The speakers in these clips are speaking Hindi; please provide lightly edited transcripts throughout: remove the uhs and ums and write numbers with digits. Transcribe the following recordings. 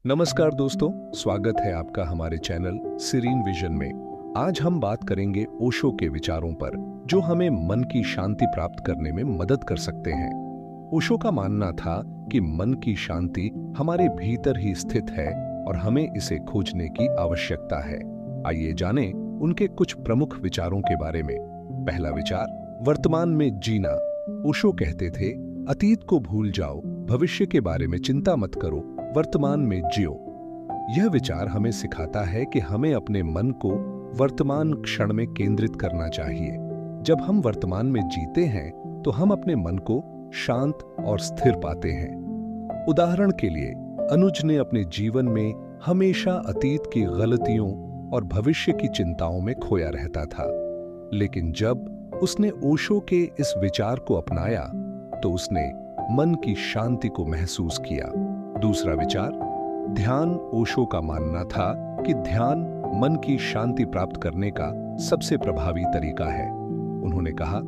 नमस्कार दोस्तों, स्वागत है आपका हमारे चैनल सीरीन विजन में। आज हम बात करेंगे ओशो के विचारों पर जो हमें मन की शांति प्राप्त करने में मदद कर सकते हैं। ओशो का मानना था कि मन की शांति हमारे भीतर ही स्थित है और हमें इसे खोजने की आवश्यकता है। आइए जानें उनके कुछ प्रमुख विचारों के बारे में। पहला विचार, वर्तमान में जीना। ओशो कहते थे, अतीत को भूल जाओ, भविष्य के बारे में चिंता मत करो, वर्तमान में जियो। यह विचार हमें सिखाता है कि हमें अपने मन को वर्तमान क्षण में केंद्रित करना चाहिए। जब हम वर्तमान में जीते हैं तो हम अपने मन को शांत और स्थिर पाते हैं। उदाहरण के लिए, अनुज ने अपने जीवन में हमेशा अतीत की गलतियों और भविष्य की चिंताओं में खोया रहता था, लेकिन जब उसने ओशो के इस विचार को अपनाया तो उसने मन की शांति को महसूस किया। दूसरा विचार, ध्यान। ओशो का मानना था कि ध्यान मन की शांति प्राप्त करने का सबसे प्रभावी तरीका है। उन्होंने कहा,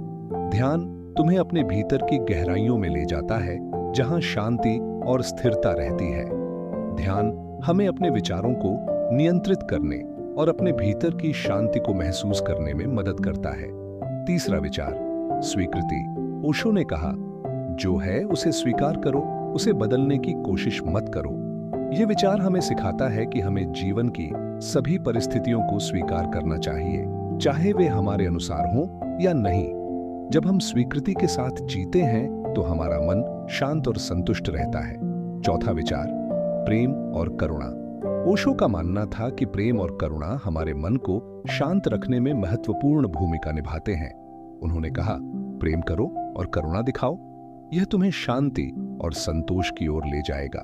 ध्यान तुम्हें अपने भीतर की गहराइयों में ले जाता है जहां शांति और स्थिरता रहती है। ध्यान हमें अपने विचारों को नियंत्रित करने और अपने भीतर की शांति को महसूस करने में मदद करता है। तीसरा विचार, स्वीकृति। ओशो ने कहा, जो है उसे स्वीकार करो, उसे बदलने की कोशिश मत करो। यह विचार हमें सिखाता है कि हमें जीवन की सभी परिस्थितियों को स्वीकार करना चाहिए, चाहे वे हमारे अनुसार हों या नहीं। जब हम स्वीकृति के साथ जीते हैं तो हमारा मन शांत और संतुष्ट रहता है। चौथा विचार, प्रेम और करुणा। ओशो का मानना था कि प्रेम और करुणा हमारे मन को शांत रखने में महत्वपूर्ण भूमिका निभाते हैं। उन्होंने कहा, प्रेम करो और करुणा दिखाओ, यह तुम्हें शांति और संतोष की ओर ले जाएगा।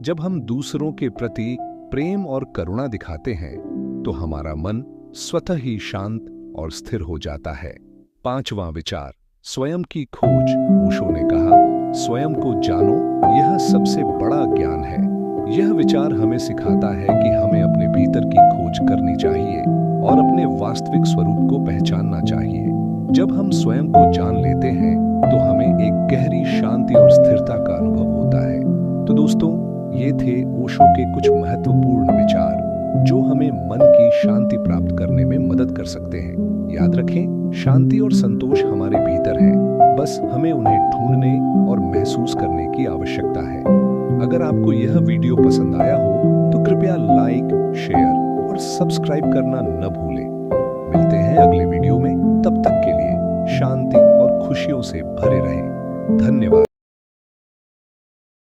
जब हम दूसरों के प्रति प्रेम और करुणा दिखाते हैं तो हमारा मन स्वतः ही शांत और स्थिर हो जाता है। पांचवां विचार, स्वयं की खोज। ओशो ने कहा, स्वयं को जानो, यह सबसे बड़ा ज्ञान है। यह विचार हमें सिखाता है कि हमें अपने भीतर की खोज करनी चाहिए और अपने वास्तविक स्वरूप को पहचानना चाहिए। जब हम स्वयं को जान लेते हैं तो हमें एक गहरी शांति और स्थिरता का अनुभव होता है। तो दोस्तों, ये थे ओशो के कुछ महत्वपूर्ण विचार जो हमें मन की शांति प्राप्त करने में मदद कर सकते हैं। याद रखें, शांति और संतोष हमारे भीतर है, बस हमें उन्हें ढूंढने और महसूस करने की आवश्यकता है। अगर आपको यह वीडियो पसंद आया हो तो कृपया लाइक, शेयर और सब्सक्राइब करना न भूलें। मिलते हैं अगले वीडियो में, तब तक के लिए शांति और खुशियों से भरे रहें। धन्यवाद।